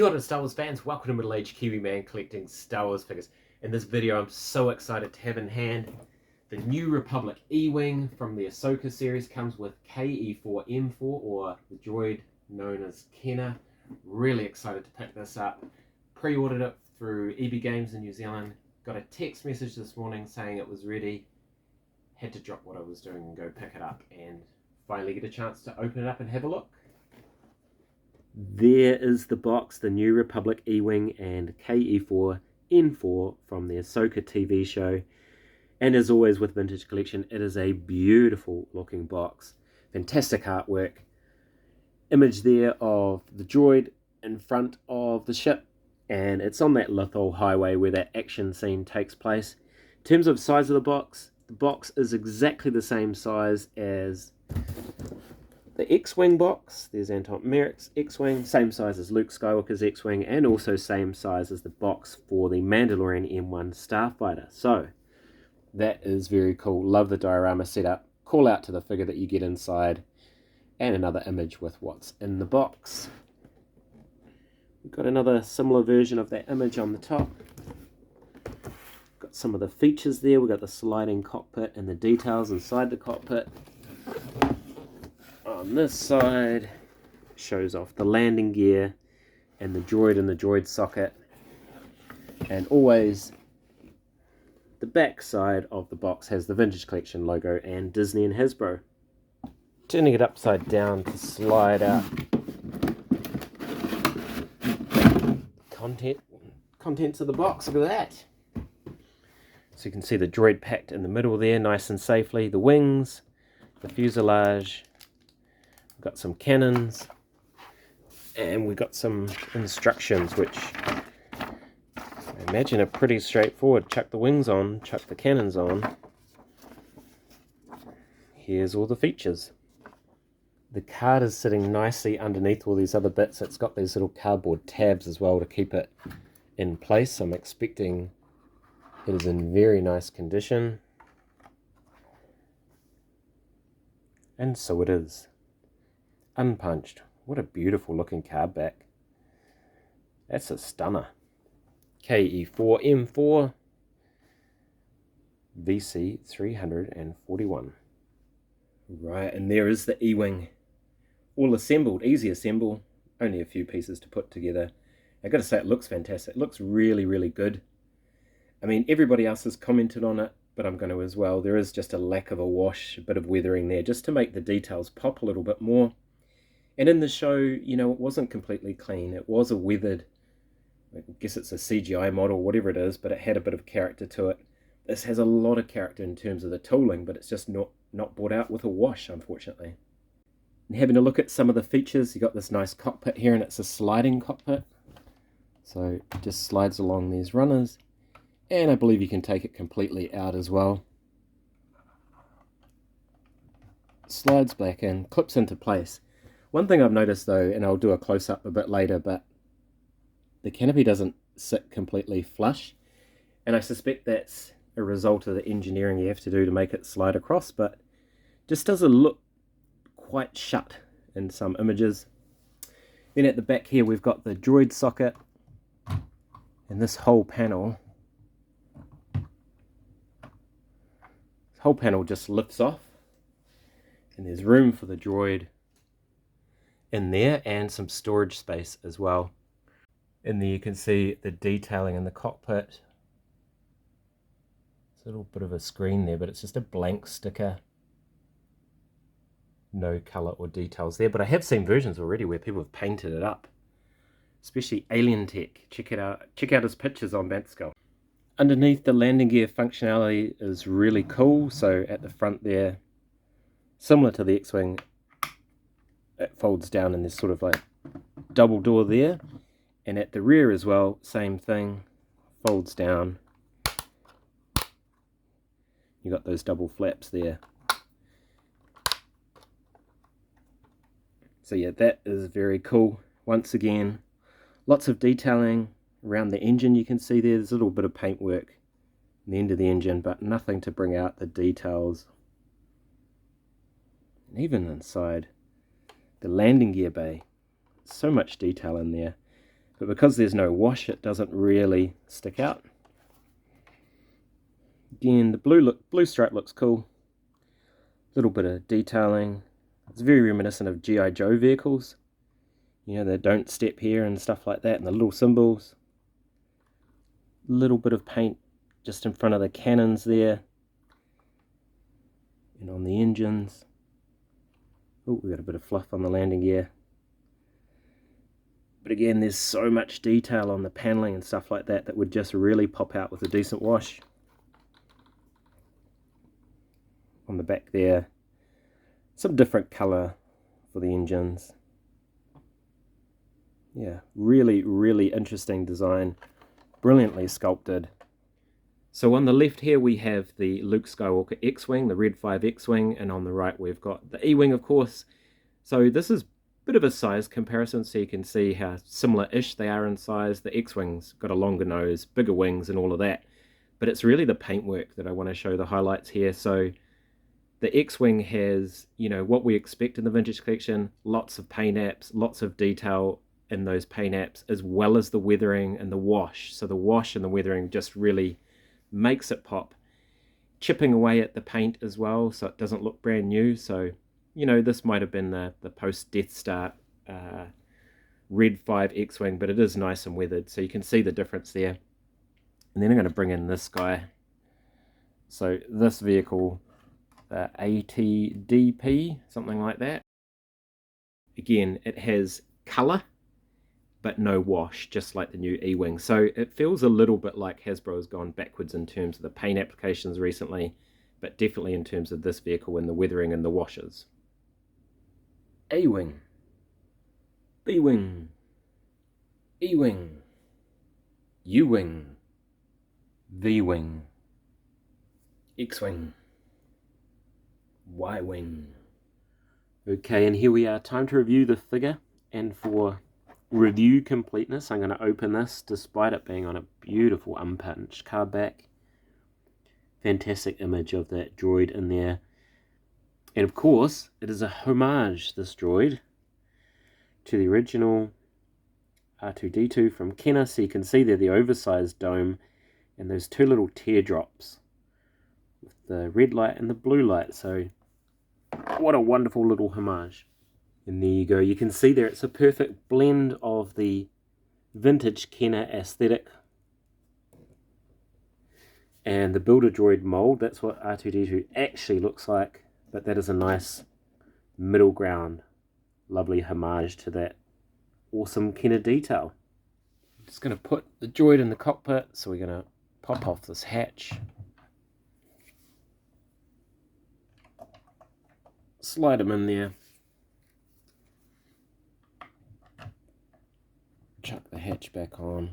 Kia ora Star Wars fans, welcome to middle-aged Kiwi man collecting Star Wars figures. In this video I'm so excited to have in hand the New Republic E-wing from the Ahsoka series. Comes with KE4-N4, or the droid known as Kenner. Really excited to pick this up. Pre-ordered it through EB Games in New Zealand. Got a text message this morning saying it was ready. Had to drop what I was doing and go pick it up and finally get a chance to open it up and have a look. There is the box, the New Republic E-wing and KE4-N4 from the Ahsoka TV show. And as always with Vintage Collection, it is a beautiful looking box. Fantastic artwork. Image there of the droid in front of the ship. And it's on that Lithol highway where that action scene takes place. In terms of size of the box is exactly the same size as the X-Wing box. There's Anton Merrick's X-Wing, same size as Luke Skywalker's X-Wing, and also same size as the box for the Mandalorian M1 Starfighter. So, that is very cool. Love the diorama setup. Call out to the figure that you get inside, and another image with what's in the box. We've got another similar version of that image on the top. Got some of the features there. We've got the sliding cockpit and the details inside the cockpit. On this side, shows off the landing gear and the droid in the droid socket. And always, the back side of the box has the Vintage Collection logo and Disney and Hasbro. Turning it upside down to slide out contents of the box. Look at that. So you can see the droid packed in the middle there, nice and safely. The wings, the fuselage. Got some cannons, and we got some instructions, which I imagine are pretty straightforward. Chuck the wings on, chuck the cannons on. Here's all the features. The card is sitting nicely underneath all these other bits. It's got these little cardboard tabs as well to keep it in place. I'm expecting it is in very nice condition. And so it is. Unpunched. What a beautiful looking card back. That's a stunner. KE4-N4 VC 341. Right, and there is the E-wing. All assembled, easy assemble. Only a few pieces to put together. I gotta say, it looks fantastic. It looks really, really good. I mean, everybody else has commented on it, but I'm going to as well. There is just a lack of a wash, a bit of weathering there, just to make the details pop a little bit more. And in the show, you know, it wasn't completely clean. It was a weathered, I guess it's a CGI model, whatever it is, but it had a bit of character to it. This has a lot of character in terms of the tooling, but it's just not brought out with a wash, unfortunately. And having a look at some of the features, you got this nice cockpit here, and it's a sliding cockpit. So it just slides along these runners. And I believe you can take it completely out as well. Slides back in, clips into place. One thing I've noticed though, and I'll do a close-up a bit later, but the canopy doesn't sit completely flush. And I suspect that's a result of the engineering you have to do to make it slide across, but just doesn't look quite shut in some images. Then at the back here we've got the droid socket, and this whole panel just lifts off, and there's room for the droid in there and some storage space as well. And there you can see the detailing in the cockpit. It's a little bit of a screen there, but it's just a blank sticker. No colour or details there, but I have seen versions already where people have painted it up, especially Alien Tech. Check out his pictures on Bantskull. Underneath, the landing gear functionality is really cool. So at the front there, similar to the X-Wing, it folds down and there's sort of like double door there. And at the rear as well, same thing, folds down. You got those double flaps there. So yeah, that is very cool. Once again, lots of detailing around the engine. You can see there's a little bit of paintwork on the end of the engine, but nothing to bring out the details. And even inside the landing gear bay, so much detail in there. but because there's no wash, it doesn't really stick out. Again, the blue stripe looks cool. A little bit of detailing. It's very reminiscent of G.I. Joe vehicles. You know, the don't step here and stuff like that, and the little symbols. A little bit of paint just in front of the cannons there. And on the engines. Oh, we got a bit of fluff on the landing gear. But again, there's so much detail on the paneling and stuff like that that would just really pop out with a decent wash. On the back there, some different colour for the engines. Yeah, really, really interesting design. Brilliantly sculpted. So on the left here we have the Luke Skywalker X-Wing, the Red 5 X-Wing, and on the right we've got the E-Wing, of course. So this is a bit of a size comparison, so you can see how similar-ish they are in size. The X-Wing's got a longer nose, bigger wings, and all of that. But it's really the paintwork that I want to show the highlights here. So the X-Wing has, you know, what we expect in the vintage collection, lots of paint apps, lots of detail in those paint apps, as well as the weathering and the wash. So the wash and the weathering just really makes it pop. Chipping away at the paint as well, so it doesn't look brand new. So, you know, this might have been the post-Death Star Red 5 X-Wing, but it is nice and weathered, so you can see the difference there. And then I'm going to bring in this guy. So this vehicle, ATDP, something like that. Again, it has colour, but no wash, just like the new E-Wing. So it feels a little bit like Hasbro has gone backwards in terms of the paint applications recently, but definitely in terms of this vehicle and the weathering and the washes. A-Wing, B-Wing, E-Wing, U-Wing, V-Wing, X-Wing, Y-Wing. Okay, and here we are. Time to review the figure, and for review completeness, I'm going to open this despite it being on a beautiful unpunched card back. Fantastic image of that droid in there. And of course, it is a homage, this droid, to the original R2-D2 from Kenner. So you can see there the oversized dome and those two little teardrops with the red light and the blue light. So what a wonderful little homage. And there you go, you can see there it's a perfect blend of the vintage Kenner aesthetic and the Build-A-Droid mold. That's what R2-D2 actually looks like, but that is a nice middle ground, lovely homage to that awesome Kenner detail. I'm just going to put the droid in the cockpit, so we're going to pop off this hatch. Slide him in there. Chuck the hatch back on,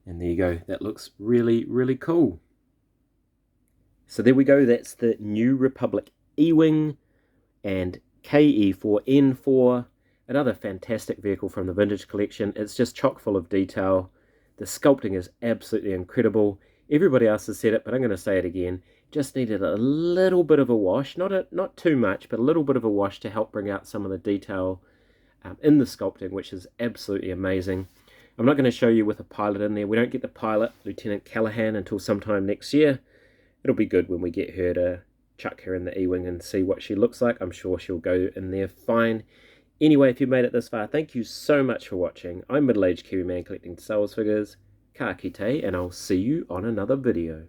and there you go. That looks really, really cool. So there we go. That's the New Republic E-Wing and KE4-N4, another fantastic vehicle from the vintage collection. It's just chock full of detail. The sculpting is absolutely incredible. Everybody else has said it, but I'm going to say it again. Just needed a little bit of a wash, not too much, but a little bit of a wash to help bring out some of the detail in the sculpting, which is absolutely amazing. I'm not going to show you with a pilot in there. We don't get the pilot, Lieutenant Callahan, until sometime next year. It'll be good when we get her to chuck her in the E-Wing and see what she looks like. I'm sure she'll go in there fine. Anyway, if you made it this far, thank you so much for watching. I'm middle-aged Kiwi man collecting Star Wars figures, ka kite, and I'll see you on another video.